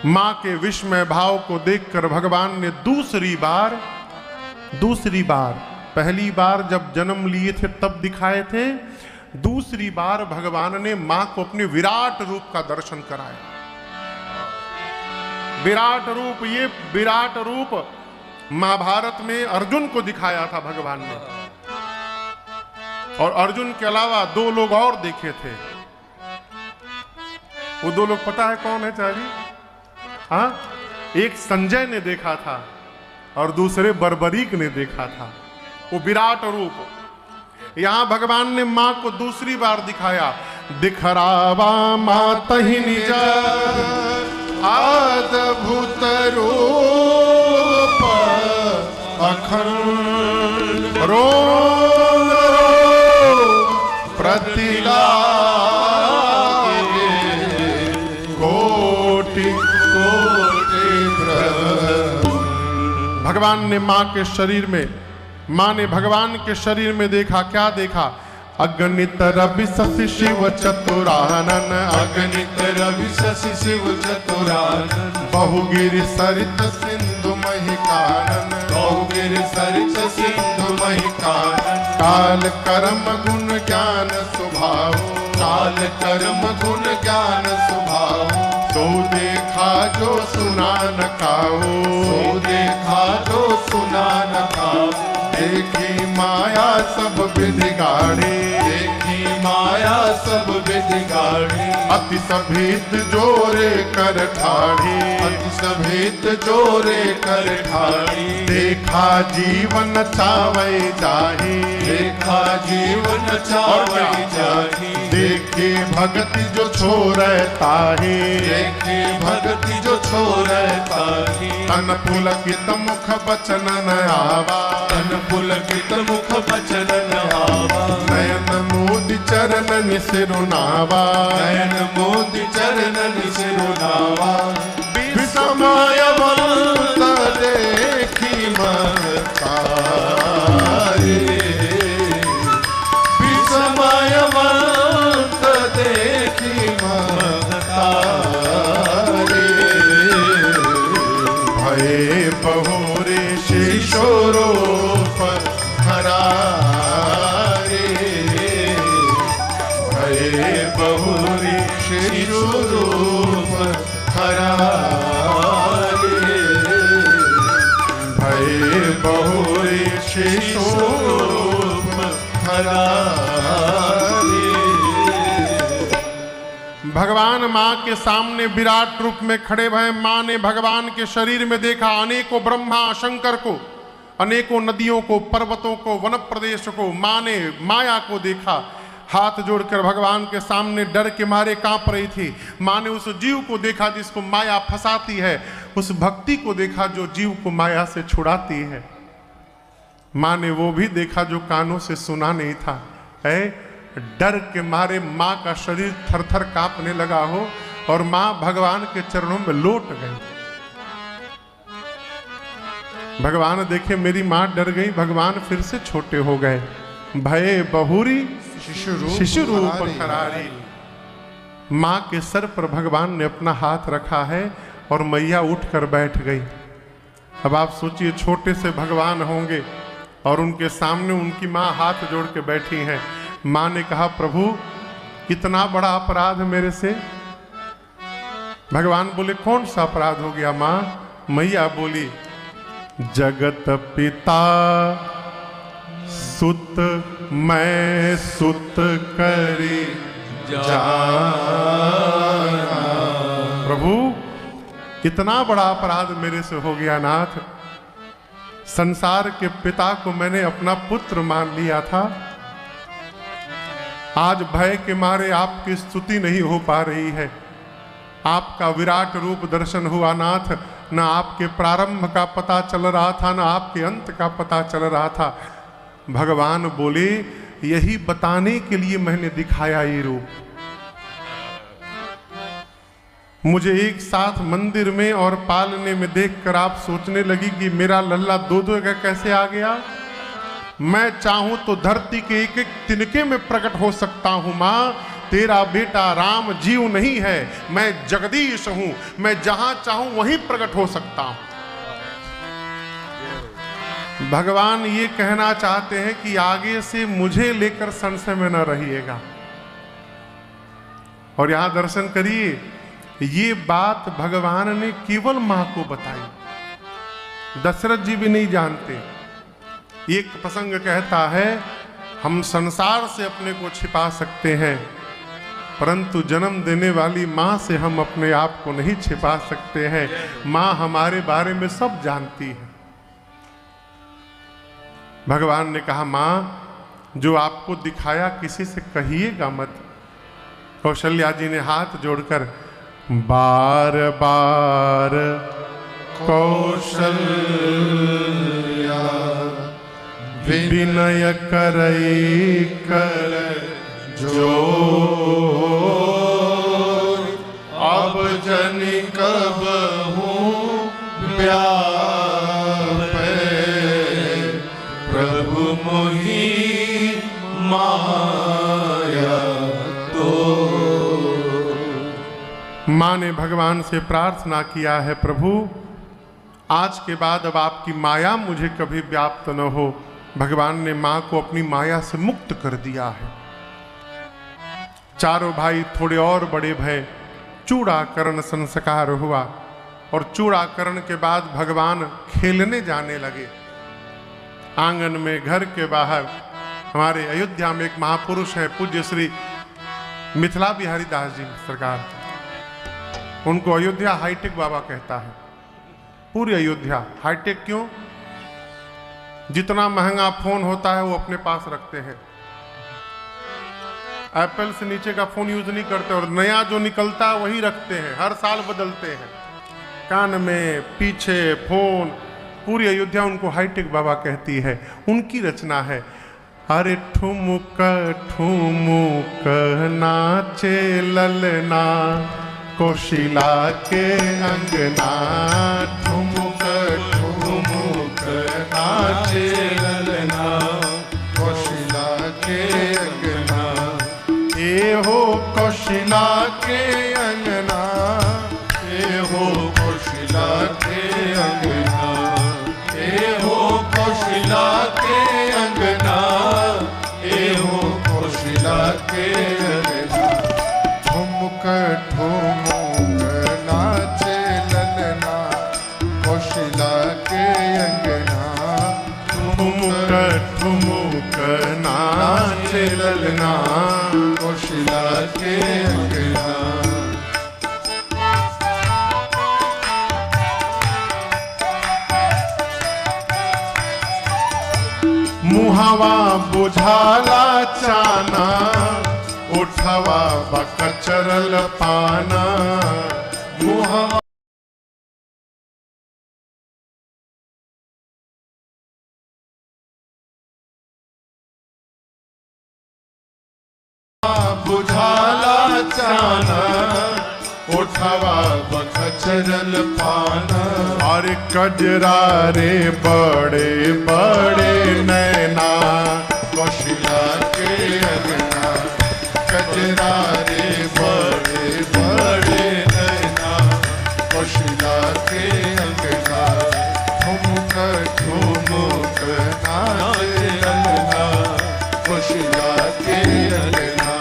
मां के विस्मय भाव को देखकर भगवान ने दूसरी बार, पहली बार जब जन्म लिए थे तब दिखाए थे, दूसरी बार भगवान ने मां को अपने विराट रूप का दर्शन कराया। विराट रूप, ये विराट रूप महाभारत में अर्जुन को दिखाया था भगवान ने, और अर्जुन के अलावा 2 लोग और देखे थे। वो 2 लोग पता है कौन है चाची? हाँ, एक संजय ने देखा था और दूसरे बर्बरीक ने देखा था। वो विराट रूप यहां भगवान ने मां को दूसरी बार दिखाया। दिखरावा मातहि निज अद्भुत रूप अखंड रो प्रतिला कोटि भगवान ने मां के शरीर में, मां ने भगवान के शरीर में देखा। क्या देखा? अगणित रवि शशि शिव चतुरानन, अगणित रवि शशि शिव चतुरानन, बहुगिरि सरित सिंधु महिकानन, बहुगिरि सरित सिंधु महिकानन, काल कर्म गुण ज्ञान स्वभाव, काल कर्म गुण ज्ञान स्वभाव, तो देखा जो सुना न काओ, तो देखा जो सुना न काओ, देखी माया सब विधि गाड़ी, देखी माया सब विधि गाड़ी, अति सभीत जोरे कर ठाड़ी, अति सभेत जोरे कर ठाड़ी, देखा जीवन चावै जाही, देखा जीवन चावै जाही, देखे भगति जो छोड़ै ताही, देखे भगति जो छोड़ै ताही, तन पुलकित मुख बचन न आवा, तन पुलकित मुख बचन न आवा, नयन मोदि चरण सिरुनावा, नयन मोदि चरण सिरुनावा, विस्मय बलत देखी महतारे, विस्मय बलत देखी महतारे, भये बहुरे शिशोरोप हरारे, भये बहुरे शिशुरूप हरारे, भये बहुरे शिशोरोप हरारे। भगवान मां के सामने विराट रूप में खड़े भय। मां ने भगवान के शरीर में देखा अनेकों ब्रह्मा शंकर को, अनेकों नदियों को, पर्वतों को, वन प्रदेश को। मां ने माया को देखा। हाथ जोड़कर भगवान के सामने डर के मारे कांप रही थी। मां ने उस जीव को देखा जिसको माया फंसाती है, उस भक्ति को देखा जो जीव को माया से छुड़ाती है। मां ने वो भी देखा जो कानों से सुना नहीं था। है डर के मारे मां का शरीर थरथर कांपने लगा हो और मां भगवान के चरणों में लौट गई। भगवान देखे मेरी मां डर गई, भगवान फिर से छोटे हो गए। भये बहुरी शिशु रूप खरारी। मां के सर पर भगवान ने अपना हाथ रखा है और मैया उठकर बैठ गई। अब आप सोचिए छोटे से भगवान होंगे और उनके सामने उनकी मां हाथ जोड़ के बैठी है। मां ने कहा प्रभु कितना बड़ा अपराध मेरे से। भगवान बोले कौन सा अपराध हो गया मां? मैया बोली जगत पिता सुत मैं सुत करी जाना। प्रभु कितना बड़ा अपराध मेरे से हो गया नाथ। संसार के पिता को मैंने अपना पुत्र मान लिया था। आज भय के मारे आपकी स्तुति नहीं हो पा रही है। आपका विराट रूप दर्शन हुआ नाथ। न आपके प्रारंभ का पता चल रहा था, न आपके अंत का पता चल रहा था। भगवान बोले यही बताने के लिए मैंने दिखाया ये रूप। मुझे एक साथ मंदिर में और पालने में देखकर आप सोचने लगी कि मेरा लल्ला दो दो का कैसे आ गया। मैं चाहूं तो धरती के एक एक तिनके में प्रकट हो सकता हूं मां, तेरा बेटा राम जीव नहीं है, मैं जगदीश हूं, मैं जहां चाहूं वहीं प्रकट हो सकता हूं। भगवान ये कहना चाहते हैं कि आगे से मुझे लेकर संशय में न रहिएगा। और यहां दर्शन करिए, ये बात भगवान ने केवल मां को बताई, दशरथ जी भी नहीं जानते। एक प्रसंग कहता है, हम संसार से अपने को छिपा सकते हैं, परंतु जन्म देने वाली मां से हम अपने आप को नहीं छिपा सकते हैं। मां हमारे बारे में सब जानती है। भगवान ने कहा, मां जो आपको दिखाया किसी से कहिएगा मत। कौशल्या जी ने हाथ जोड़कर बार बार कौशल्या विनय करई कर जोर, अब जनि कब हूँ व्यापे, प्रभु मोहि माया तो। मां ने भगवान से प्रार्थना किया है, प्रभु आज के बाद अब आपकी माया मुझे कभी व्याप्त न हो। भगवान ने मां को अपनी माया से मुक्त कर दिया है। चारों भाई थोड़े और बड़े भय, चूड़ाकरण संस्कार हुआ और चूड़ाकरण के बाद भगवान खेलने जाने लगे। आंगन में, घर के बाहर। हमारे अयोध्या में एक महापुरुष है, पूज्य श्री मिथिला बिहारी दास जी सरकार, उनको अयोध्या हाईटेक बाबा कहता है। पूरी अयोध्या हाईटेक क्यों? जितना महंगा फोन होता है वो अपने पास रखते हैं। एप्पल से नीचे का फोन यूज नहीं करते और नया जो निकलता है वही रखते हैं, हर साल बदलते हैं। कान में, पीछे फोन। पूरी अयोध्या उनको हाईटेक बाबा कहती है। उनकी रचना है, अरे ठुमुक ठुमुक नाचे ललना कोशिला के अंगना, ठुमुक ठुमुक नाचे ललना कौशिला के अंगना। ए हो कौशिला के अंगना, ए हो कौशिला के अंगना, ए हो कौशिला के अंगना, ए हो कौशिला के अंगना। ठुमुक ठुमुक नाचे ललना कौशिला के अंगना, ठुमुक ठुमुक नाचे ललना कौशिला के अंगना। मुहावा बुझाला चाना, उठवा बकचरल पाना। मुहावा बुझाला चाना, उठवा बकचरल पाना। और कजरा रे बड़े बड़े नैना कौशिला के अंगना, कजरा रे बड़े बड़े नैना कौशिला के अंगना। ठुमुक ठुमुक नाचे ललना कौशिला के अंगना।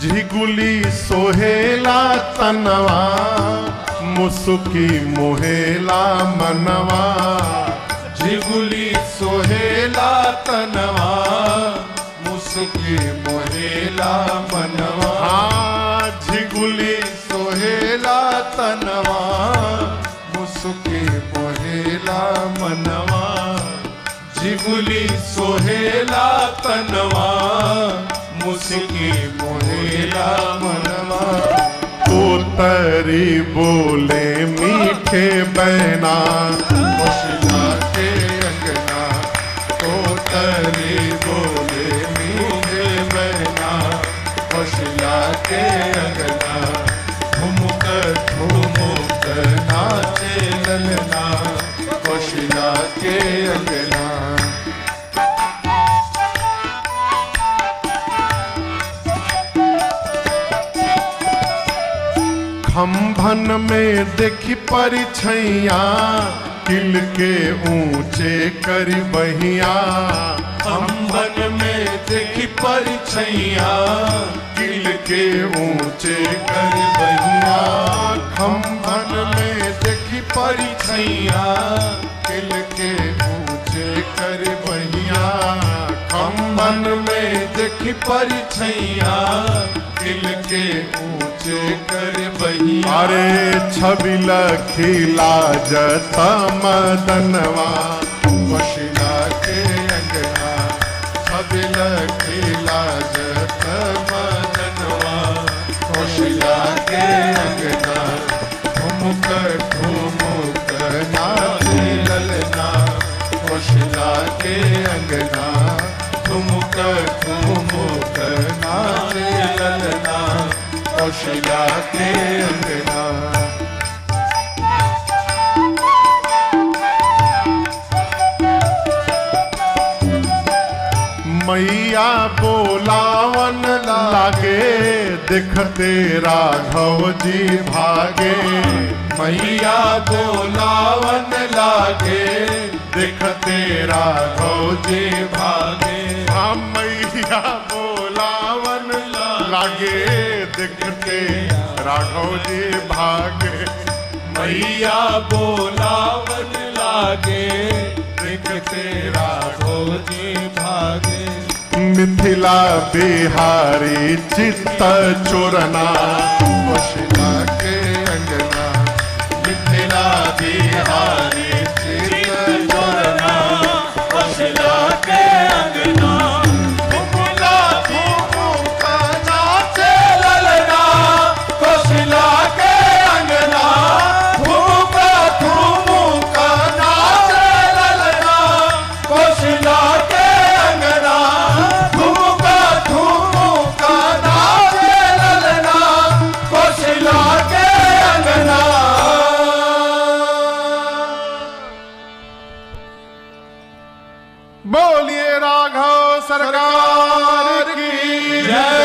झिगुली सोहेला तनवा, मुसुकी मोहेला मनवा। झिगुली सोहेला तनवा, मुसुकी मोहेला मनवा। हाँ, झिगुली सोहेला तनवा, मुसुकी मोहेला मनवा। झिगुली सोहेला तनवा, मुसुकी मोहेला मनवा। तोतरी बोले मीठे बैना, कौशिला के अंगना। तोतरी बोले मीठे बैना कौशिला के अंगना। ठुमुक ठुमुक नाचे ललना भन में देखी परिछैया किल के ऊंचे करी बहिया। हम वन में देखी परिछैया किल के ऊंचे कर बहिया। हम भन में देखी परिछैया किल के ऊंचे कर बहिया। हम वन में देखी परिछैया किल के ऊंचे कर बहिया। अरे छबिल खिला जत मदनवा वशिला के अंगना छबिल खिला जत मदनवा। वशिला के अंगना ठुमुक ठुमुक नाचे ललना। वशिला के अंगना ठुमुक ठुमुक नाचे ललना। वशिला के अंगना। मैया बोलावन लागे देखते राघव जी भागे। मैया बोलावन लागे देखते राघव जी भागे। हाँ मैया बोलावन लागे देखते राघव जी भागे। मैया बोलावन लागे देखते राघव जी भागे। मिथिला बिहारी चित्त चोरना वशिला के अंगना। मिथिला बिहारी चित्त चोरना। वशिला के अंगना ठुमुला ठुमुक नाचे ललना। वशिला के अंगना ठुमुक ठुमुक नाचे ललना। वशिला के अंगना ठुमुक ठुमुक नाचे ललना। वशिला के अंगना। बोलिए राघव सरकार की जय।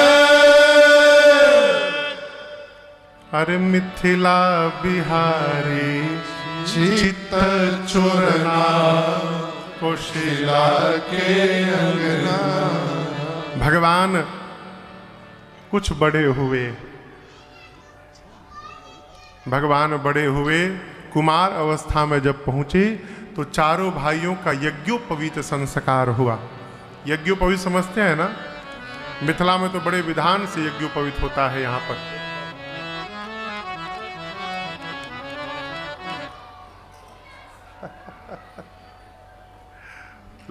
अरे मिथिला बिहारी चित्त चोरना कोशिला के अंगना। भगवान कुछ बड़े हुए। भगवान बड़े हुए कुमार अवस्था में जब पहुंचे तो चारों भाइयों का यज्ञोपवीत संस्कार हुआ। यज्ञोपवीत समझते हैं ना? मिथिला में तो बड़े विधान से यज्ञोपवीत होता है। यहां पर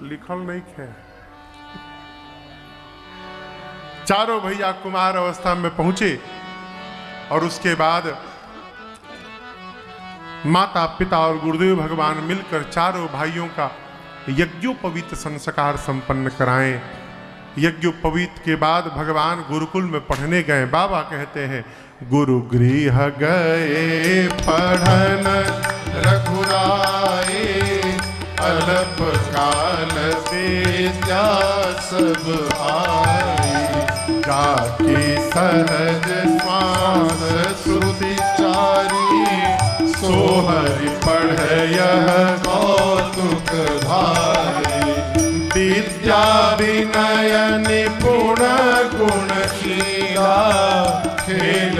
लिखल नहीं है। चारों भैया कुमार अवस्था में पहुंचे और उसके बाद माता पिता और गुरुदेव भगवान मिलकर चारों भाइयों का यज्ञोपवीत संस्कार संपन्न कराएं। यज्ञोपवीत के बाद भगवान गुरुकुल में पढ़ने गए। बाबा कहते हैं गुरु गृह गए पढ़न रघुराए अल्प काल विद्या सब आए। जाके सहज श्वास श्रुति चारी सोहरि पढ़ यह कौतुक भारी। विद्या विनय निपुण गुणशीला खेल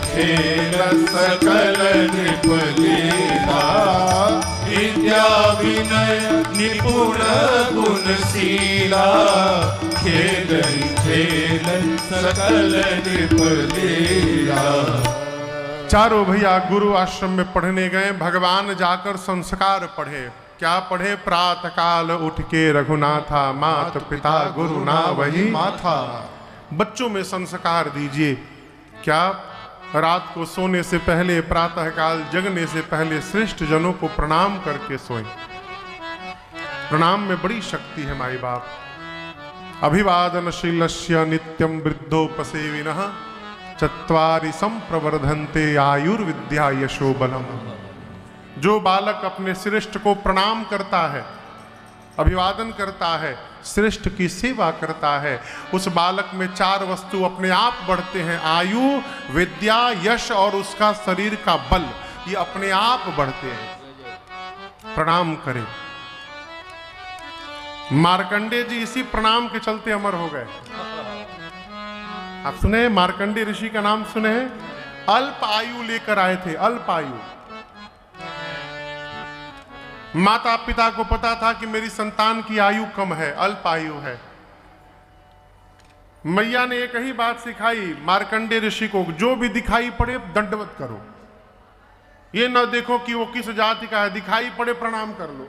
खेल सकल नृप लीला। विद्या विनय निपुण गुणशीला खेल खेल सकल नृप लीला। चारों भैया गुरु आश्रम में पढ़ने गए। भगवान जाकर संस्कार पढ़े। क्या पढ़े? प्रातः काल उठ के रघुनाथा मात पिता गुरु ना वही माथा। बच्चों में संस्कार दीजिए। क्या? रात को सोने से पहले प्रातः काल जगने से पहले श्रेष्ठ जनों को प्रणाम करके सोएं। प्रणाम में बड़ी शक्ति है माई बाप। अभिवादनशीलस्य नित्यं वृद्धोपसेविनः चत्वारि संप्रवर्धन्ते आयुर्विद्या यशो बलम। जो बालक अपने श्रेष्ठ को प्रणाम करता है अभिवादन करता है, श्रेष्ठ की सेवा करता है, उस बालक में 4 वस्तु अपने आप बढ़ते हैं, आयु, विद्या, यश और उसका शरीर का बल, ये अपने आप बढ़ते हैं। प्रणाम करें। मार्कंडेय जी इसी प्रणाम के चलते अमर हो गए। आप सुने मार्कंडेय ऋषि का नाम सुने हैं? अल्प आयु लेकर आए थे, अल्प आयु। माता पिता को पता था कि मेरी संतान की आयु कम है, अल्प आयु है। मैया ने एक ही बात सिखाई मार्कंडेय ऋषि को, जो भी दिखाई पड़े दंडवत करो, ये न देखो कि वो किस जाति का है, दिखाई पड़े प्रणाम कर लो।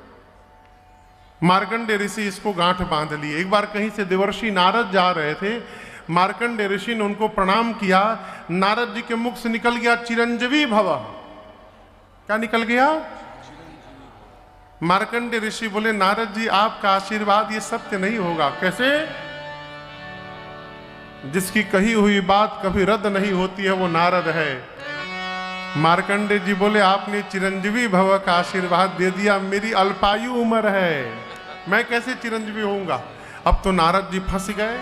मार्कंडेय ऋषि इसको गांठ बांध लिए। एक बार कहीं से देवर्षि नारद जा रहे थे, मार्कंडेय ऋषि ने उनको प्रणाम किया, नारद जी के मुख से निकल गया चिरंजीवी भव। क्या निकल गया? मार्कंडेय ऋषि बोले, नारद जी आपका आशीर्वाद ये सत्य नहीं होगा। कैसे? जिसकी कही हुई बात कभी रद्द नहीं होती है वो नारद है। मार्कंडेय जी बोले, आपने चिरंजीवी भव का आशीर्वाद दे दिया, मेरी अल्पायु उम्र है, मैं कैसे चिरंजीवी होऊंगा? अब तो नारद जी फंस गए,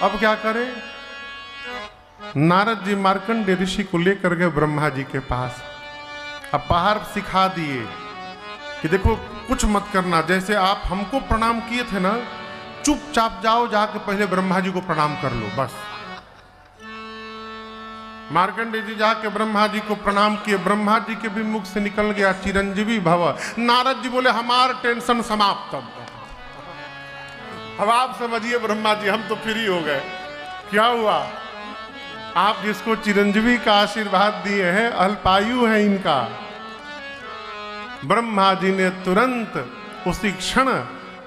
अब क्या करें? नारद जी मार्कंडेय ऋषि को लेकर गए ब्रह्मा जी के पास। अब बाहर सिखा दिए कि देखो कुछ मत करना, जैसे आप हमको प्रणाम किए थे ना, चुपचाप जाओ, जाके पहले ब्रह्मा जी को प्रणाम कर लो, बस। मार्कंडेय जी जाके ब्रह्मा जी को प्रणाम किए, ब्रह्मा जी के भी मुख से निकल गया चिरंजीवी भव। नारद जी बोले, हमार टेंशन समाप्त। अब आप समझिए ब्रह्मा जी, हम तो फ्री हो गए। क्या हुआ? आप जिसको चिरंजीवी का आशीर्वाद दिए हैं, अल्पायु है इनका। ब्रह्मा जी ने तुरंत उसी क्षण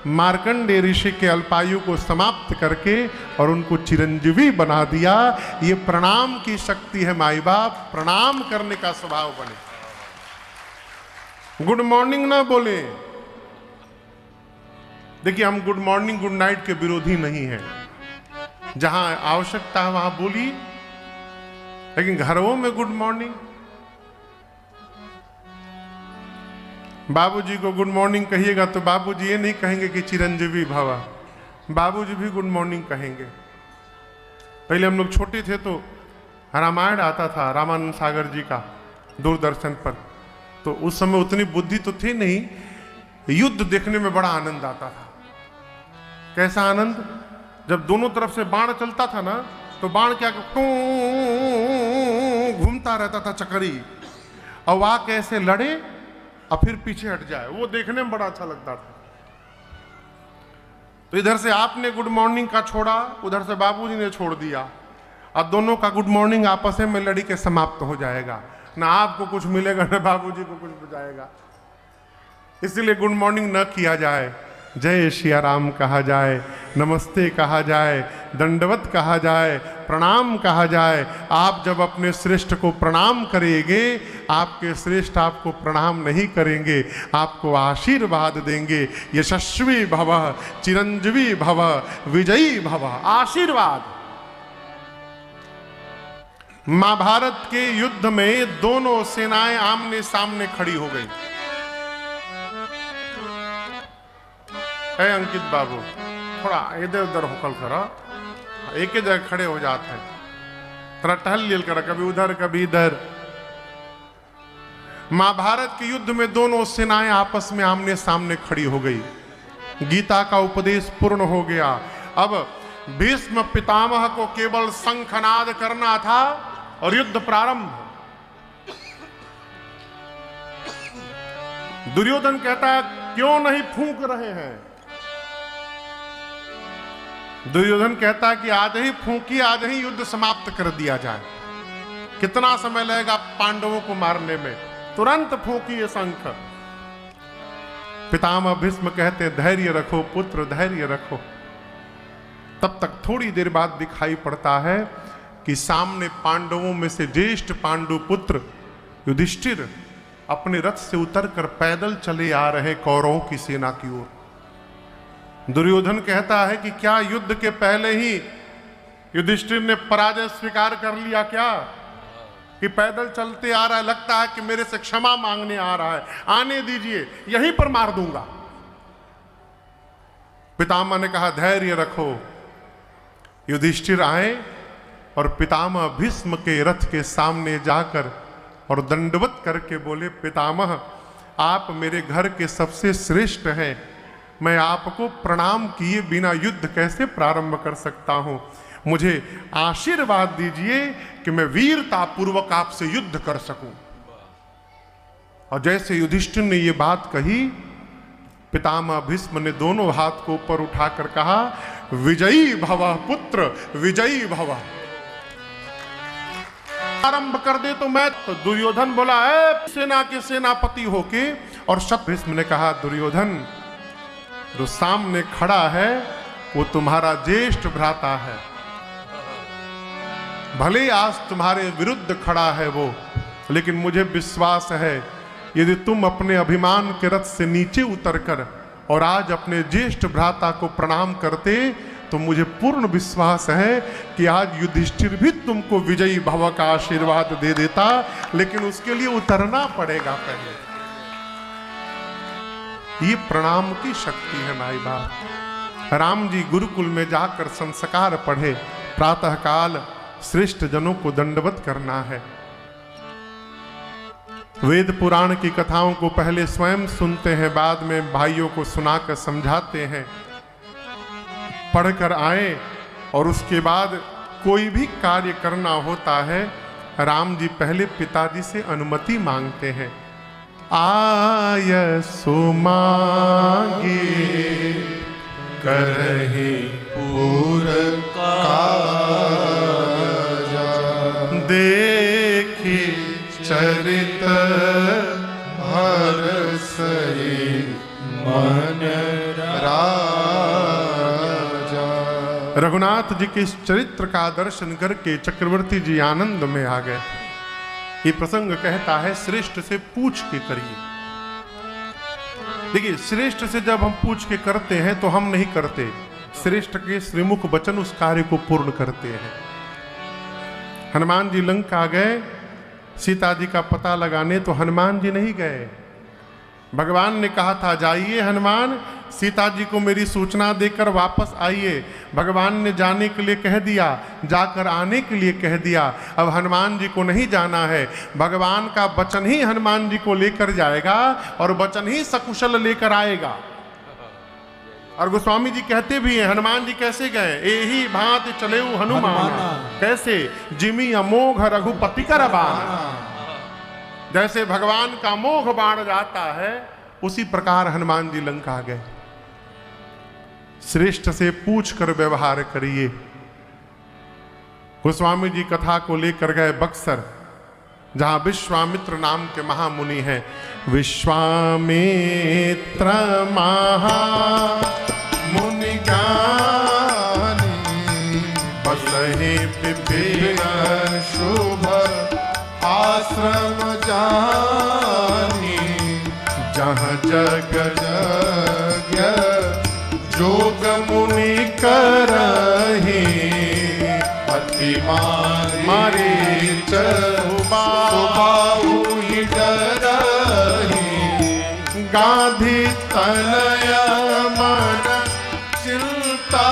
मार्कंडेय ऋषि के अल्पायु को समाप्त करके और उनको चिरंजीवी बना दिया। ये प्रणाम की शक्ति है माई बाप, प्रणाम करने का स्वभाव बने। गुड मॉर्निंग ना बोले। देखिए, हम गुड मॉर्निंग गुड नाइट के विरोधी नहीं है, जहां आवश्यकता है वहां बोली, लेकिन घरों में गुड मॉर्निंग। बाबूजी को गुड मॉर्निंग कहिएगा तो बाबूजी ये नहीं कहेंगे कि चिरंजीवी भव, बाबूजी भी गुड मॉर्निंग कहेंगे। पहले हम लोग छोटे थे तो रामायण आता था रामानंद सागर जी का दूरदर्शन पर, तो उस समय उतनी बुद्धि तो थी नहीं, युद्ध देखने में बड़ा आनंद आता था। कैसा आनंद? जब दोनों तरफ से बाण चलता था ना, तो बाण क्या घूमता रहता था चक्री, और वहां कैसे लड़े और फिर पीछे हट जाए, वो देखने में बड़ा अच्छा लगता था। तो इधर से आपने गुड मॉर्निंग का छोड़ा, उधर से बाबूजी ने छोड़ दिया, अब दोनों का गुड मॉर्निंग आपस में लड़ी के समाप्त हो जाएगा, ना आपको कुछ मिलेगा ना बाबूजी को कुछ बचाएगा। इसलिए गुड मॉर्निंग न किया जाए, जय सिया राम कहा जाए, नमस्ते कहा जाए, दंडवत कहा जाए, प्रणाम कहा जाए। आप जब अपने श्रेष्ठ को प्रणाम करेंगे, आपके श्रेष्ठ आपको प्रणाम नहीं करेंगे, आपको आशीर्वाद देंगे। यशस्वी भव, चिरंजीवी भव, विजयी भव, आशीर्वाद। महाभारत के युद्ध में दोनों सेनाएं आमने सामने खड़ी हो गई। अंकित बाबू, थोड़ा इधर उधर होकल करा, एक ही जगह खड़े हो जाते हैं, थोड़ा टहल लियल करा, कभी उधर कभी इधर। महाभारत के युद्ध में दोनों सेनाएं आपस में आमने सामने खड़ी हो गई। गीता का उपदेश पूर्ण हो गया। अब भीष्म पितामह को केवल शंखनाद करना था और युद्ध प्रारंभ। दुर्योधन कहता है, क्यों नहीं फूंक रहे हैं? दुर्योधन कहता है कि आज ही फूंकी, आज ही युद्ध समाप्त कर दिया जाए। कितना समय लगेगा पांडवों को मारने में? तुरंत फूंकी शंख। पितामह भीष्म कहते हैं, धैर्य रखो पुत्र, धैर्य रखो। तब तक थोड़ी देर बाद दिखाई पड़ता है कि सामने पांडवों में से ज्येष्ठ पांडु पुत्र युधिष्ठिर अपने रथ से उतरकर पैदल चले आ रहे कौरवों की सेना की ओर। दुर्योधन कहता है कि क्या युद्ध के पहले ही युधिष्ठिर ने पराजय स्वीकार कर लिया क्या, कि पैदल चलते आ रहा है, लगता है कि मेरे से क्षमा मांगने आ रहा है, आने दीजिए, यहीं पर मार दूंगा। पितामह ने कहा धैर्य रखो। युधिष्ठिर आए और पितामह भीष्म के रथ के सामने जाकर और दंडवत करके बोले, पितामह आप मेरे घर के सबसे श्रेष्ठ हैं, मैं आपको प्रणाम किए बिना युद्ध कैसे प्रारंभ कर सकता हूं? मुझे आशीर्वाद दीजिए कि मैं वीरता पूर्वक आपसे युद्ध कर सकूं। और जैसे युधिष्ठिर ने ये बात कही, पितामह भीष्म ने दोनों हाथ को ऊपर उठाकर कहा, विजयी भव पुत्र, विजयी भव। आरंभ कर दे तो मैं तो दुर्योधन बोला है सेना के सेनापति होके, और भीष्म ने कहा, दुर्योधन जो सामने खड़ा है वो तुम्हारा ज्येष्ठ भ्राता है, भले आज तुम्हारे विरुद्ध खड़ा है वो, लेकिन मुझे विश्वास है यदि तुम अपने अभिमान के रथ से नीचे उतरकर और आज अपने ज्येष्ठ भ्राता को प्रणाम करते तो मुझे पूर्ण विश्वास है कि आज युधिष्ठिर भी तुमको विजयी भव का आशीर्वाद दे देता, लेकिन उसके लिए उतरना पड़ेगा पहले। ये प्रणाम की शक्ति है भाई बाप। राम जी गुरुकुल में जाकर संस्कार पढ़े, प्रातः काल श्रेष्ठ जनों को दंडवत करना है। वेद पुराण की कथाओं को पहले स्वयं सुनते हैं, बाद में भाइयों को सुनाकर समझाते हैं। पढ़कर आए और उसके बाद कोई भी कार्य करना होता है, राम जी पहले पिताजी से अनुमति मांगते हैं। आय सो मांगे करहि पूर देखी चरित हरसहि मन राजा। रघुनाथ जी के इस चरित्र का दर्शन करके चक्रवर्ती जी आनंद में आ गए। ये प्रसंग कहता है श्रेष्ठ से पूछ के करिए। देखिए, श्रेष्ठ से जब हम पूछ के करते हैं तो हम नहीं करते, श्रेष्ठ के श्रीमुख वचन उस कार्य को पूर्ण करते हैं। हनुमान जी लंका गए सीता जी का पता लगाने, तो हनुमान जी नहीं गए। भगवान ने कहा था जाइए हनुमान, सीता जी को मेरी सूचना देकर वापस आइए। भगवान ने जाने के लिए कह दिया, जाकर आने के लिए कह दिया। अब हनुमान जी को नहीं जाना है, भगवान का वचन ही हनुमान जी को लेकर जाएगा और वचन ही सकुशल लेकर आएगा। और गोस्वामी जी कहते भी हैं, हनुमान जी कैसे गए? एही भांति चले हनुमान, कैसे? जिमी अमोघ रघुपति कर बाण। जैसे भगवान का मोघ बाण जाता है, उसी प्रकार हनुमान जी लंका गए। श्रेष्ठ से पूछ कर व्यवहार करिए। गोस्वामी जी कथा को लेकर गए बक्सर, जहां विश्वामित्र नाम के महामुनि हैं। विश्वामित्र महामुनि ज्ञानी बसहि विपिन शुभ आश्रम जानी। जहाँ जग जग जोग मुनि करहि अति मारे सुबाहु डरहि। गांधी तनय मन चिंता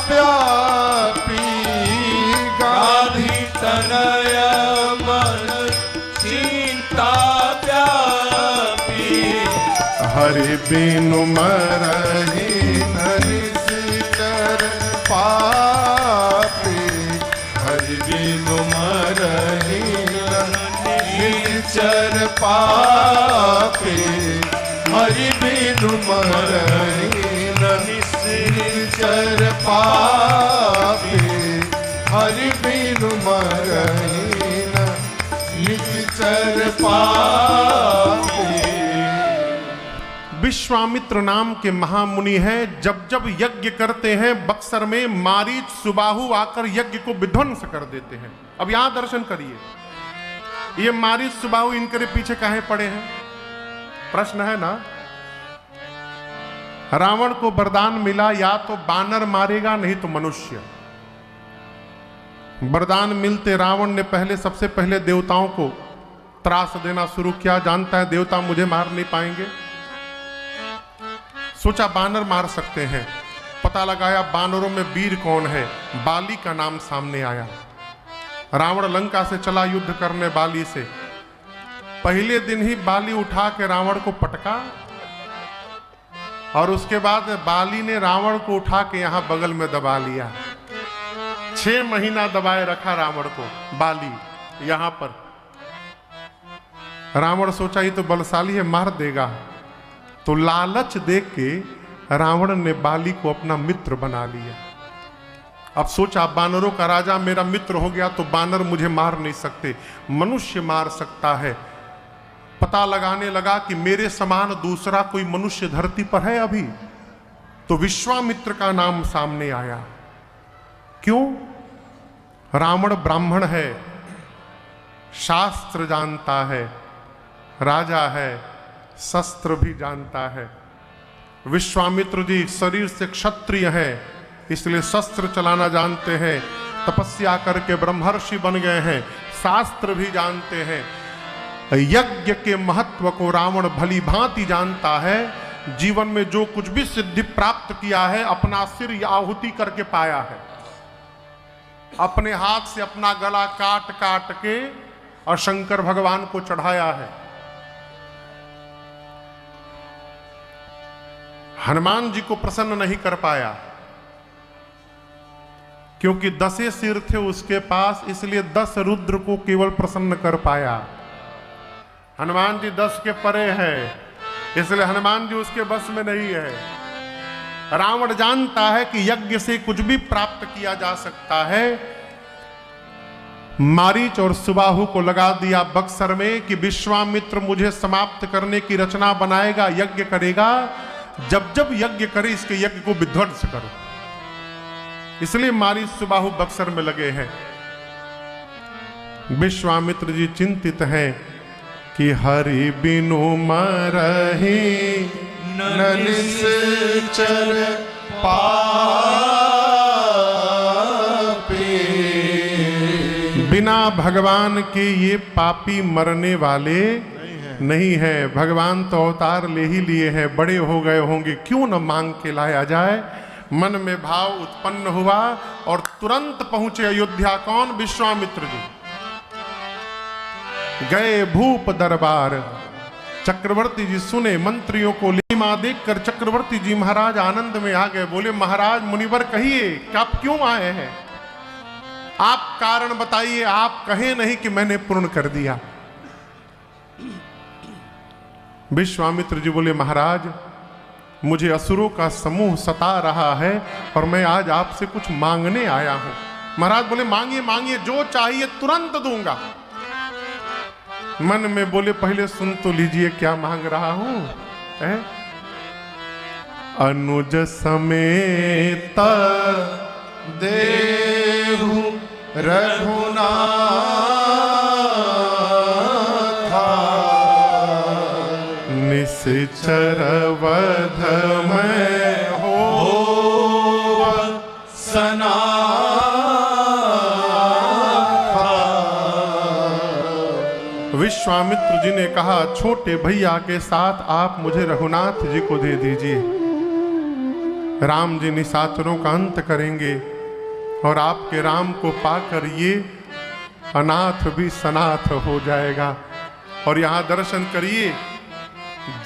व्यापी। गांधी तनय मन चिंता व्यापी। हरि बिनु मरहि निश्चर पापी। हरि बिनु मरहि निश्चर पापी। हरि बिनु मरहि निश्चर पापी। हरि बिनु मरहि निश्चर पापी। विश्वामित्र नाम के महामुनि हैं। जब जब यज्ञ करते हैं बक्सर में, मारीच सुबाहु आकर यज्ञ को विध्वंस कर देते हैं। अब यहां दर्शन करिए, ये मारीच सुबाहु इनके पीछे काहे पड़े हैं? प्रश्न है ना। रावण को वरदान मिला, या तो बानर मारेगा नहीं तो मनुष्य। वरदान मिलते रावण ने सबसे पहले देवताओं को त्रास देना शुरू किया। जानता है देवता मुझे मार नहीं पाएंगे, सोचा बानर मार सकते हैं। पता लगाया बानरों में वीर कौन है, बाली का नाम सामने आया। रावण लंका से चला युद्ध करने बाली से। पहले दिन ही बाली उठा के रावण को पटका और उसके बाद बाली ने रावण को उठा के यहां बगल में दबा लिया। 6 महीना दबाए रखा रावण को बाली यहां पर। रावण सोचा ये तो बलशाली है, मार देगा, तो लालच देख के रावण ने बाली को अपना मित्र बना लिया। अब सोचा बानरों का राजा मेरा मित्र हो गया तो बानर मुझे मार नहीं सकते, मनुष्य मार सकता है। पता लगाने लगा कि मेरे समान दूसरा कोई मनुष्य धरती पर है अभी, तो विश्वामित्र का नाम सामने आया। क्यों? रावण ब्राह्मण है, शास्त्र जानता है, राजा है, शस्त्र भी जानता है। विश्वामित्र जी शरीर से क्षत्रिय हैं, इसलिए शस्त्र चलाना जानते हैं, तपस्या करके ब्रह्मर्षि बन गए हैं, शास्त्र भी जानते हैं। यज्ञ के महत्व को रावण भली भांति जानता है। जीवन में जो कुछ भी सिद्धि प्राप्त किया है अपना सिर आहुति करके पाया है। अपने हाथ से अपना गला काट काट के और शंकर भगवान को चढ़ाया है। हनुमान जी को प्रसन्न नहीं कर पाया क्योंकि 10 सिर थे उसके पास, इसलिए 10 रुद्र को केवल प्रसन्न कर पाया। हनुमान जी 10 के परे हैं, इसलिए हनुमान जी उसके बस में नहीं है। रावण जानता है कि यज्ञ से कुछ भी प्राप्त किया जा सकता है। मारीच और सुबाहु को लगा दिया बक्सर में कि विश्वामित्र मुझे समाप्त करने की रचना बनाएगा, यज्ञ करेगा, जब जब यज्ञ करे इसके यज्ञ को विध्वंस करो। इसलिए मारीच सुबाहु बक्सर में लगे हैं। विश्वामित्र जी चिंतित हैं कि हरि बिनु मरहि निश्चर पापी। बिना भगवान के ये पापी मरने वाले नहीं है। भगवान तो अवतार ले ही लिए हैं, बड़े हो गए होंगे, क्यों न मांग के लाया जाए। मन में भाव उत्पन्न हुआ और तुरंत पहुंचे अयोध्या। कौन? विश्वामित्र जी गए भूप दरबार। चक्रवर्ती जी सुने, मंत्रियों को लीमा देखकर चक्रवर्ती जी महाराज आनंद में आ गए। बोले महाराज मुनिवर कहिए कि आप क्यों आए हैं, आप कारण बताइए। आप कहे नहीं कि मैंने पूर्ण कर दिया। विश्वामित्र जी बोले महाराज मुझे असुरों का समूह सता रहा है और मैं आज आपसे कुछ मांगने आया हूं। महाराज बोले मांगिए मांगिए, जो चाहिए तुरंत दूंगा। मन में बोले पहले सुन तो लीजिए क्या मांग रहा हूं। अनुज समेत देहु रघुनाथा निश्चर वध में हो सना। विश्वामित्र जी ने कहा छोटे भैया के साथ आप मुझे रघुनाथ जी को दे दीजिए। राम जी निशाचरों का अंत करेंगे और आपके राम को पाकर ये अनाथ भी सनाथ हो जाएगा। और यहां दर्शन करिए,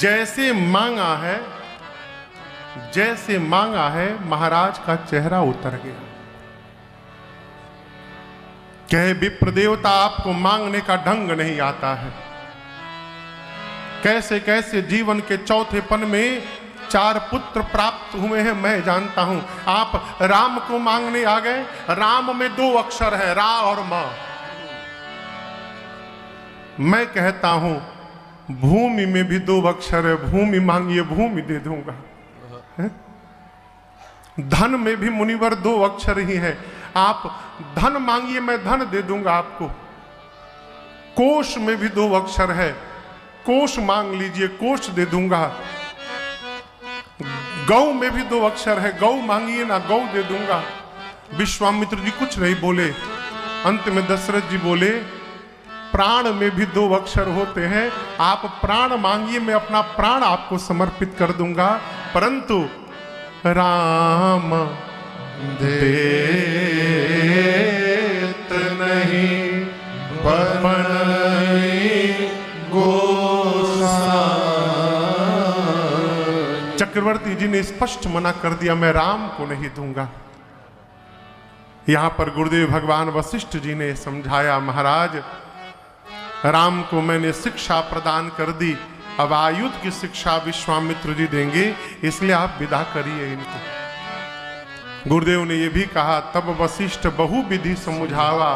जैसे मांगा है महाराज का चेहरा उतर गया। कहे विप्र देवता आपको मांगने का ढंग नहीं आता है। कैसे कैसे जीवन के चौथेपन में 4 पुत्र प्राप्त हुए हैं मैं जानता हूं। आप राम को मांगने आ गए। राम में 2 अक्षर है, रा और म। मैं कहता हूं भूमि में भी 2 अक्षर है, भूमि मांगिए भूमि दे दूंगा। धन में भी मुनिवर 2 अक्षर ही है, आप धन मांगिए मैं धन दे दूंगा आपको। कोश में भी 2 अक्षर है, कोश मांग लीजिए कोश दे दूंगा। गौ में भी 2 अक्षर है, गौ मांगिए ना गौ दे दूंगा। विश्वामित्र जी कुछ नहीं बोले। अंत में दशरथ जी बोले प्राण में भी 2 अक्षर होते हैं, आप प्राण मांगिए मैं अपना प्राण आपको समर्पित कर दूंगा। परंतु राम देत नहीं बनई गोसाई। चक्रवर्ती जी ने स्पष्ट मना कर दिया, मैं राम को नहीं दूंगा। यहां पर गुरुदेव भगवान वशिष्ठ जी ने समझाया, महाराज राम को मैंने शिक्षा प्रदान कर दी, अब आयुध की शिक्षा विश्वामित्र जी देंगे, इसलिए आप विदा करिए इनको। गुरुदेव ने यह भी कहा, तब वशिष्ठ बहु विधि समझावा।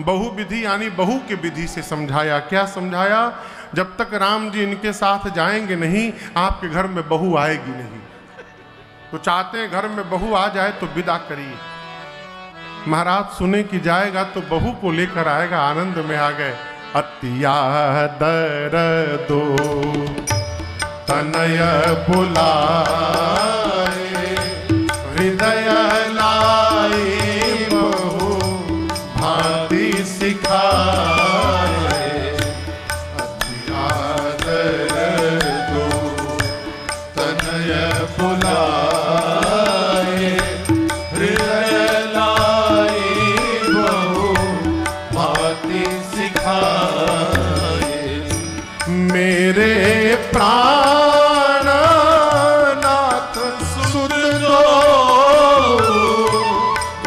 बहु विधि यानी बहु के विधि से समझाया। क्या समझाया? जब तक राम जी इनके साथ जाएंगे नहीं, आपके घर में बहू आएगी नहीं। तो चाहते हैं घर में बहू आ जाए तो विदा करिए। महाराज सुने कि जाएगा तो बहू को लेकर आएगा, आनंद में आ गए। अतियादर दो तनय बुलाए, हृदय लाई बहु भांति सिखाए। अतियादर दो तनय बुलाए, हृदय लाई बहु भांति सिखाए। मेरे प्राण नाथ सुत दो,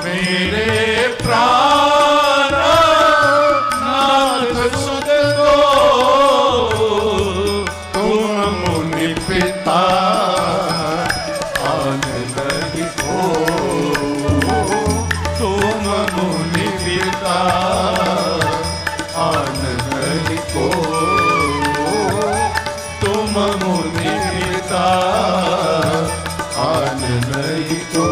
मेरे प्राण नाथ सुत दो, तुम मुनि पिता आन नहीं हो, तुम मुनि पिता आन नहीं हो, तुम मुनि पिता आन नहीं हो।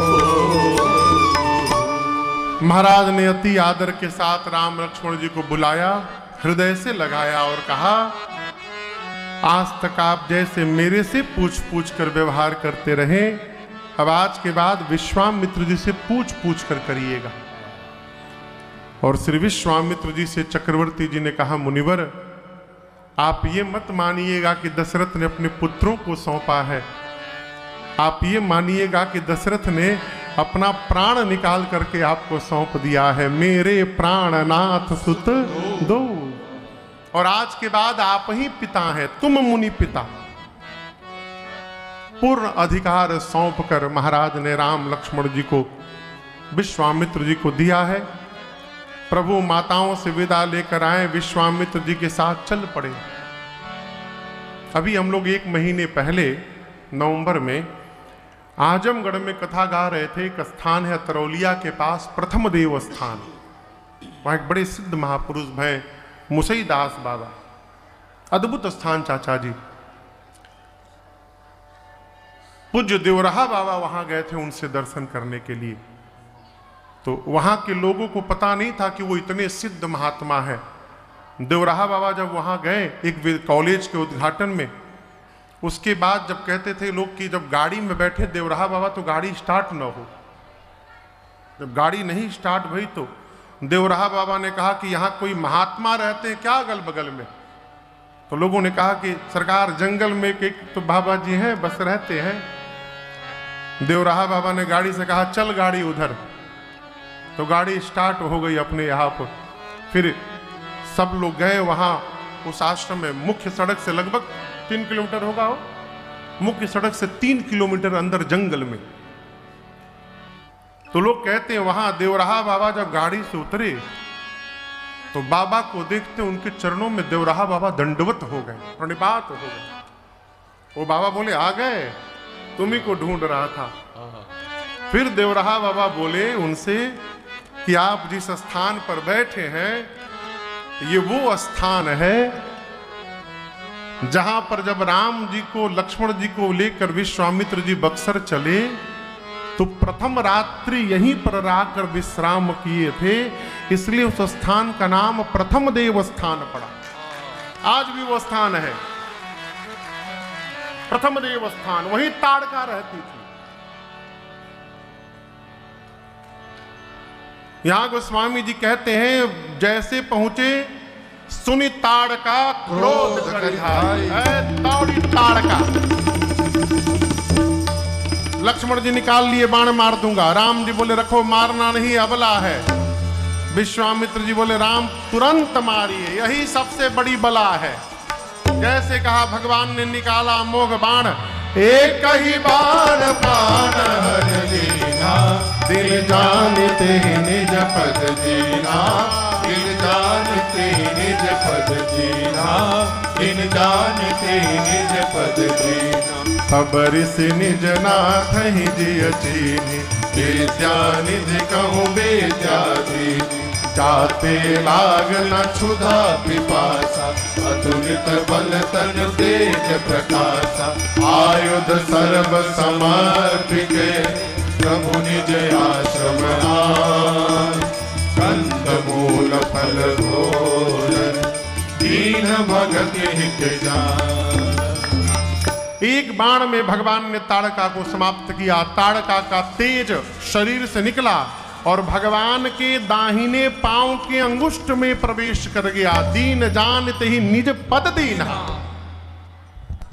महाराज ने अति आदर के साथ राम लक्ष्मण जी को बुलाया, हृदय से लगाया और कहा, आज तक आप जैसे मेरे से पूछ पूछ कर व्यवहार करते रहे, अब आज के बाद विश्वामित्र जी से पूछ पूछ कर करिएगा। और श्री विश्वामित्र जी से चक्रवर्ती जी ने कहा, मुनिवर आप ये मत मानिएगा कि दशरथ ने अपने पुत्रों को सौंपा है, आप ये मानिएगा कि दशरथ ने अपना प्राण निकाल करके आपको सौंप दिया है। मेरे प्राणनाथ सुत दो, और आज के बाद आप ही पिता हैं, तुम मुनि पिता। पूर्ण अधिकार सौंप कर महाराज ने राम लक्ष्मण जी को विश्वामित्र जी को दिया है। प्रभु माताओं से विदा लेकर आए, विश्वामित्र जी के साथ चल पड़े। अभी हम लोग 1 महीने पहले नवंबर में आजमगढ़ में कथा गा रहे थे। एक स्थान है तरौलिया के पास, प्रथम देव स्थान। वहां एक बड़े सिद्ध महापुरुष हैं मुसईदास बाबा, अद्भुत स्थान चाचा जी। पूज्य देवराहा बाबा वहां गए थे उनसे दर्शन करने के लिए। तो वहां के लोगों को पता नहीं था कि वो इतने सिद्ध महात्मा है। देवराहा बाबा जब वहां गए एक कॉलेज के उद्घाटन में, उसके बाद जब कहते थे लोग कि जब गाड़ी में बैठे देवराहा बाबा तो गाड़ी स्टार्ट न हो। जब गाड़ी नहीं स्टार्ट हुई तो देवराहा बाबा ने कहा कि यहाँ कोई महात्मा रहते हैं क्या अगल बगल में? तो लोगों ने कहा कि सरकार जंगल में एक तो बाबा जी हैं, बस रहते हैं। देवराहा बाबा ने गाड़ी से कहा चल गाड़ी उधर, तो गाड़ी स्टार्ट हो गई अपने यहाँ पर। फिर सब लोग गए वहाँ उस आश्रम में। मुख्य सड़क से लगभग 3 किलोमीटर होगा हो, मुख्य सड़क से 3 किलोमीटर अंदर जंगल में। तो लोग कहते हैं वहां देवराहा बाबा जब गाड़ी से उतरे तो बाबा को देखते उनके चरणों में देवराहा बाबा दंडवत हो गए, प्रणिपात हो गए। वो बाबा बोले आ गए, तुम्ही को ढूंढ रहा था। फिर देवराहा बाबा बोले उनसे कि आप जिस स्थान पर बैठे हैं ये वो स्थान है जहां पर जब राम जी को लक्ष्मण जी को लेकर विश्वामित्र जी बक्सर चले तो प्रथम रात्रि यहीं पर रहकर विश्राम किए थे, इसलिए उस स्थान का नाम प्रथम देव स्थान पड़ा। आज भी वो स्थान है प्रथम देव स्थान, वहीं ताड़का रहती थी। यहां गोस्वामी जी कहते हैं जैसे पहुंचे सुनि ताड़का क्रोध कर धाई, ताड़ी ताड़का। लक्ष्मण जी निकाल लिए बाण, मार दूंगा। राम जी बोले रखो, मारना नहीं, अबला है। विश्वामित्र जी बोले राम तुरंत मारिए, यही सबसे बड़ी बला है। जैसे कहा भगवान ने निकाला अमोघ बाण, एक ही बाण प्राण हर लीना, दिल जानते निज पद जीना, दिल जानते निज पद जीना, दिल जानते निज पद जीना। खबर से निज नाथ ही जिय चीनी, बेचा निज कहूँ बेचा दीनी, जाते लाग न क्षुधा पिपासा, अतुलित बल तन तेज प्रकाशा, आयुध सर्व समर्पिके, प्रभु निज आश्रम आए, कंद मूल फल भोजन, दीन भगत हित जान। एक बाण में भगवान ने ताड़का को समाप्त किया। ताड़का का तेज शरीर से निकला और भगवान के दाहिने पांव के अंगुष्ठ में प्रवेश कर गया। दीन जानते ही निज पद दीना।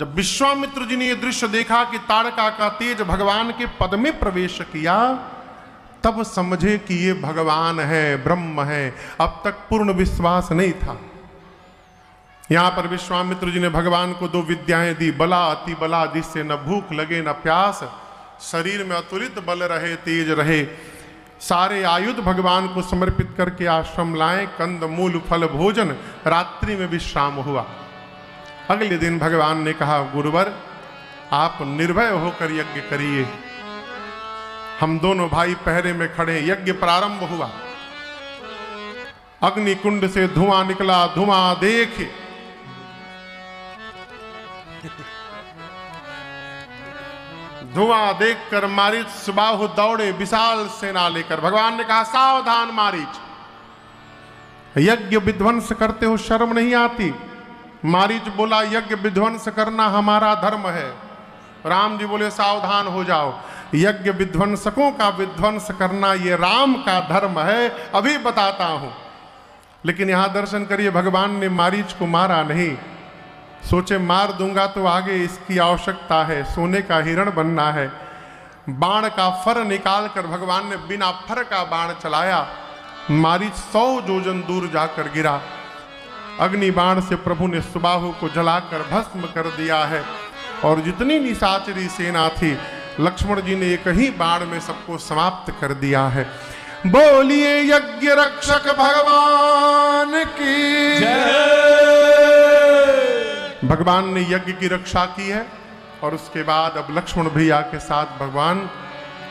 जब विश्वामित्र जी ने यह दृश्य देखा कि ताड़का का तेज भगवान के पद में प्रवेश किया, तब समझे कि ये भगवान है, ब्रह्म है। अब तक पूर्ण विश्वास नहीं था। यहां पर विश्वामित्र जी ने भगवान को दो विद्याएं दी, बला अति बला, जिससे न भूख लगे न प्यास, शरीर में अतुलित बल रहे, तेज रहे। सारे आयुध भगवान को समर्पित करके आश्रम लाए। कंद मूल फल भोजन, रात्रि में विश्राम हुआ। अगले दिन भगवान ने कहा गुरुवर आप निर्भय होकर यज्ञ करिए। हम दोनों भाई पहरे में खड़े। यज्ञ प्रारंभ हुआ। अग्नि कुंड से धुआं निकला। धुआं देख धुआं देखकर मारीच सुबाहु दौड़े विशाल सेना लेकर। भगवान ने कहा सावधान मारीच, यज्ञ विध्वंस करते हो, शर्म नहीं आती? मारीच बोला यज्ञ विध्वंस करना हमारा धर्म है। राम जी बोले सावधान हो जाओ, यज्ञ विध्वंसकों का विध्वंस करना ये राम का धर्म है, अभी बताता हूं। लेकिन यहां दर्शन करिए, भगवान ने मारीच को मारा नहीं। सोचे मार दूंगा तो आगे इसकी आवश्यकता है, सोने का हिरण बनना है। बाण का फर निकालकर भगवान ने बिना फर का बाण चलाया। मारीच 100 योजन दूर जाकर गिरा। अग्नि बाण से प्रभु ने सुबाहु को जलाकर भस्म कर दिया है। और जितनी निशाचरी सेना थी, लक्ष्मण जी ने एक ही बाण में सबको समाप्त कर दिया है। बोलिए यज्ञ रक्षक भगवान की जय। भगवान ने यज्ञ की रक्षा की है। और उसके बाद अब लक्ष्मण भैया के साथ भगवान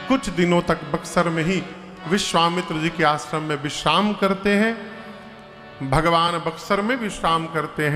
कुछ दिनों तक बक्सर में ही विश्वामित्र जी के आश्रम में विश्राम करते हैं। भगवान बक्सर में विश्राम करते हैं।